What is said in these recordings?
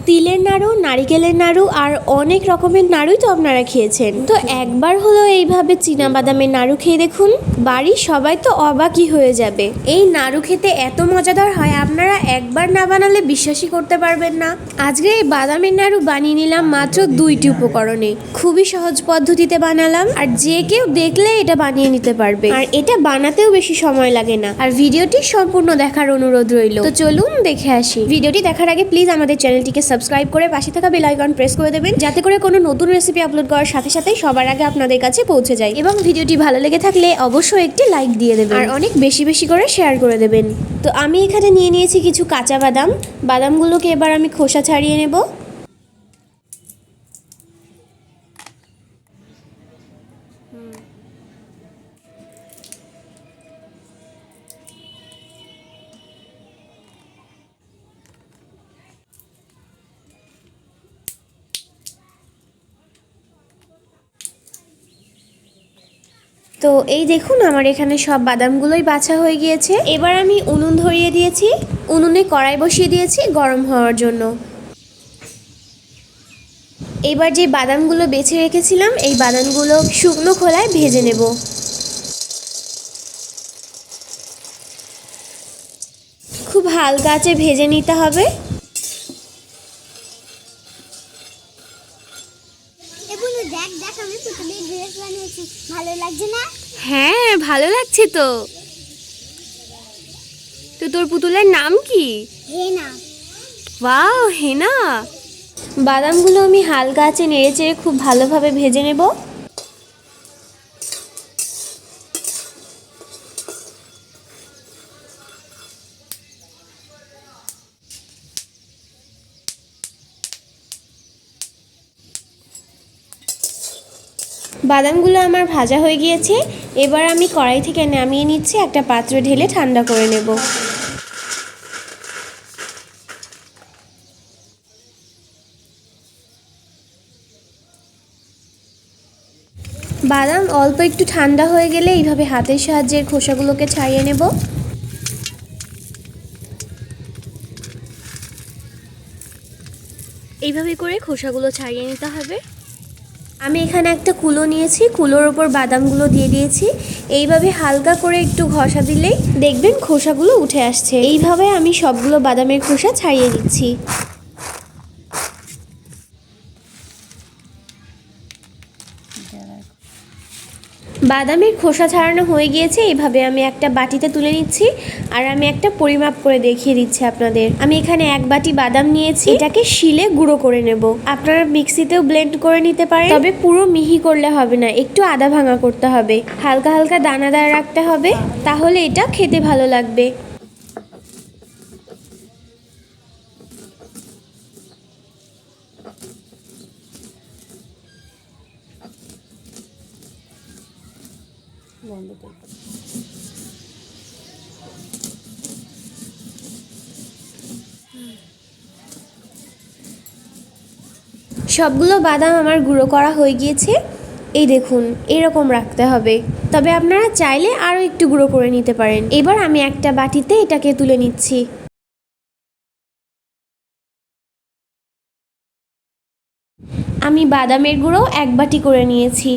তিলের নাড়ু, নারিকেলের নাড়ু আর অনেক রকমের নাড়ুই তো আপনারা খেয়েছেন। তো একবার হলো এইভাবে চীনাবাদামের নাড়ু খেয়ে দেখুন, বাড়ির সবাই তো অবাকই হয়ে যাবে। এই নাড়ু খেতে এত মজাদার হয়, আপনারা একবার না বানালে বিশ্বাসই করতে পারবেন না। আজকে এই বাদামের নাড়ু বানিয়ে নিলাম মাত্র 2টি উপকরণে। খুবই সহজ পদ্ধতিতে বানালাম, আর যে কেউ দেখলে এটা বানিয়ে নিতে পারবে। আর এটা বানাতেও বেশি সময় লাগে না। আর ভিডিওটি সম্পূর্ণ দেখার অনুরোধ রইল। তো চলুন দেখে আসি। ভিডিওটি দেখার আগে প্লিজ আমাদের চ্যানেলটিকে সাবস্ক্রাইব করে পাশে থাকা বেল আইকন প্রেস করে দেবেন, যাতে করে কোনো নতুন রেসিপি আপলোড করার সাথে সাথেই সবার আগে আপনাদের কাছে পৌঁছে যায়। এবং ভিডিওটি ভালো লেগে থাকলে অবশ্যই একটি লাইক দিয়ে দেবেন আর অনেক বেশি বেশি করে শেয়ার করে দেবেন। তো আমি এখানে নিয়ে নিয়েছি কিছু কাঁচা বাদাম। বাদামগুলোকে এবার আমি খোসা ছাড়িয়ে নেব। তো এই দেখুন, আমার এখানে সব বাদামগুলোই বাছা হয়ে গিয়েছে। এবার আমি উনুন ধরিয়ে দিয়েছি, উনুনে কড়াই বসিয়ে দিয়েছি গরম হওয়ার জন্য। এবার যে বাদামগুলো বেছে রেখেছিলাম, এই বাদামগুলো শুকনো খোলায় ভেজে নেব। খুব হালকা আঁচে ভেজে নিতে হবে। ভালো লাগছে না? হ্যাঁ, ভালো লাগছে তো। তো তোর পুতুলের নাম কি? হেনা। ওয়াও, হেনা। বাদামগুলো আমি হালকা আঁচে নেড়েচেড়ে খুব ভালোভাবে ভেজে নেব। বাদামগুলো আমার ভাজা হয়ে গিয়েছে। এবার আমি কড়াই থেকে নামিয়ে নিচ্ছি, একটা পাত্রে ঢেলে ঠান্ডা করে নেব। বাদাম অল্প একটু ঠান্ডা হয়ে গেলে এইভাবে হাতের সাহায্যে খোসাগুলোকে ছাড়িয়ে নেব। এইভাবে করে খোসাগুলো ছাড়িয়ে নিতে হবে। আমি এখানে একটা কুলো নিয়েছি, কুলোর ওপর বাদামগুলো দিয়ে দিয়েছি। এইভাবে হালকা করে একটু ঘষা দিলেই দেখবেন খোসাগুলো উঠে আসছে। এইভাবে আমি সবগুলো বাদামের খোসা ছাড়িয়ে নিচ্ছি। বাদামের খোসা ছাড়ানো হয়ে গিয়েছে। এইভাবে আমি একটা বাটিতে তুলে নিচ্ছি, আর আমি একটা পরিমাপ করে দেখিয়ে দিচ্ছি আপনাদের। আমি এখানে 1 বাটি বাদাম নিয়েছি, এটাকে শিলে গুঁড়ো করে নেব। আপনারা মিক্সিতেও ব্লেন্ড করে নিতে পারেন, তবে পুরো মিহি করলে হবে না, একটু আধা ভাঙা করতে হবে। হালকা হালকা দানাদার রাখতে হবে, তাহলে এটা খেতে ভালো লাগবে। সবগুলো বাদাম আমার গুঁড়ো করা হয়ে গিয়েছে। এই দেখুন, এরকম রাখতে হবে, তবে আপনারা চাইলে আরও একটু গুঁড়ো করে নিতে পারেন। এবার আমি একটা বাটিতে এটাকে তুলে নিচ্ছি। আমি বাদামের গুঁড়ো 1 বাটি করে নিয়েছি।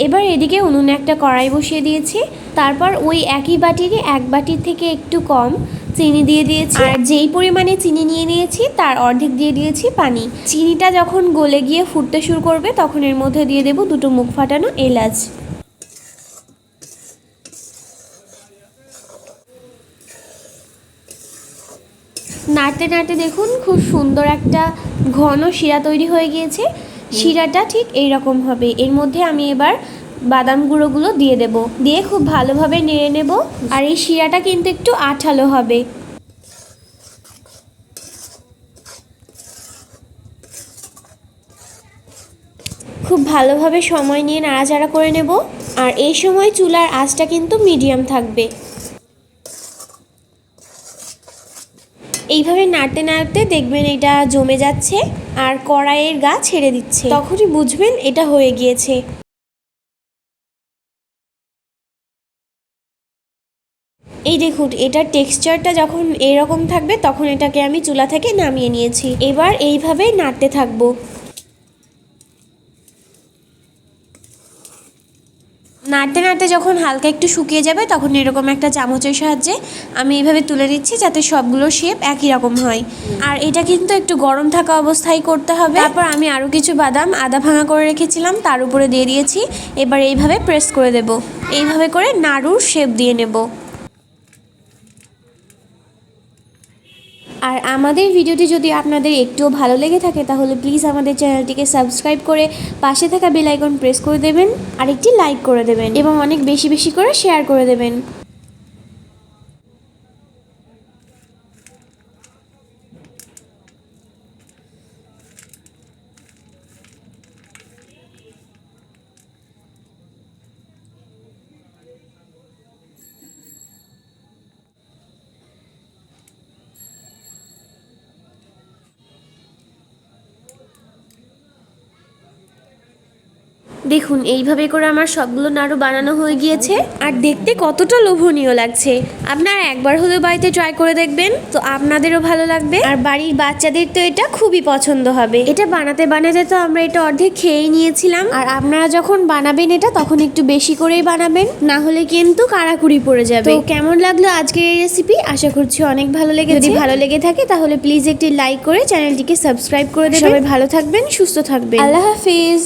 এবার এদিকে উনুনে একটা কড়াই বসিয়ে দিয়েছি, তারপর ওই একই বাটিরই 1 বাটির থেকে একটু কম চিনি দিয়ে দিয়েছি। আর যেই পরিমাণে চিনি নিয়ে নিয়েছি তার অর্ধেক দিয়ে দিয়েছি পানি। চিনিটা যখন গলে গিয়ে ফুটতে শুরু করবে, তখন এর মধ্যে দিয়ে দেব 2টো মুখ ফাটানো এলাচ। নাড়তে নাড়তে দেখুন খুব সুন্দর একটা ঘন শিরা তৈরি হয়ে গিয়েছে। শিরাটা ঠিক এই রকম হবে। এর মধ্যে আমি এবার বাদাম গুঁড়োগুলো দিয়ে দেব, দিয়ে খুব ভালোভাবে নেড়ে নেব। আর এই শিরাটা কিন্তু একটু আঠালো হবে। খুব ভালোভাবে সময় নিয়ে নাড়াচাড়া করে নেব। আর এই সময় চুলার আঁচটা কিন্তু মিডিয়াম থাকবে। এইভাবে নাড়তে নাড়তে দেখবেন এটা জমে যাচ্ছে আর কড়াইয়ের গা ছেড়ে দিচ্ছে, তখনই বুঝবেন এটা হয়ে গিয়েছে। এই দেখুন, এটার টেক্সচারটা যখন এরকম থাকবে তখন এটাকে আমি চুলা থেকে নামিয়ে নিয়েছি। এবার এইভাবেই নাড়তে থাকবো। নাড়তে নাড়তে যখন হালকা একটু শুকিয়ে যাবে তখন এরকম একটা চামচের সাহায্যে আমি এইভাবে তুলে নিচ্ছি, যাতে সবগুলো শেপ একই রকম হয়। আর এটা কিন্তু একটু গরম থাকা অবস্থায় করতে হবে। তারপর আমি আরও কিছু বাদাম আধা ভাঙা করে রেখেছিলাম, তার উপরে দিয়ে দিয়েছি। এবার এইভাবে প্রেস করে দেব। এইভাবে করে নাড়ুর শেপ দিয়ে নেব। আর আমাদের ভিডিওটি যদি আপনাদের একটুও ভালো লেগে থাকে তাহলে প্লিজ আমাদের চ্যানেলটিকে সাবস্ক্রাইব করে পাশে থাকা বেল আইকন প্রেস করে দেবেন, আর একটি লাইক করে দেবেন এবং অনেক বেশি বেশি করে শেয়ার করে দেবেন। দেখুন, এইভাবে করে আমার সবগুলো নাড়ু বানানো হয়ে গিয়েছে আর দেখতে কতটা লোভনীয় লাগছে। আপনারা একবার হলেও বাড়িতে ট্রাই করে দেখবেন, তো আপনাদেরও ভালো লাগবে আর বাড়ির বাচ্চাদের তো এটা খুবই পছন্দ হবে। এটা বানাতে বানাতে তো আমরা এটা অর্ধেক খেয়েই নিয়েছিলাম। আর আপনারা যখন বানাবেন এটা তখন একটু বেশি করেই বানাবেন, না হলে কিন্তু কাড়াকুড়ি পড়ে যাবে। তো কেমন লাগলো আজকের এই রেসিপি? আশা করছি অনেক ভালো লেগেছে। যদি ভালো লেগে থাকে তাহলে প্লিজ একটি লাইক করে চ্যানেলটিকে সাবস্ক্রাইব করে দেবেন। সবাই ভালো থাকবেন, সুস্থ থাকবেন। আল্লাহ হাফিজ।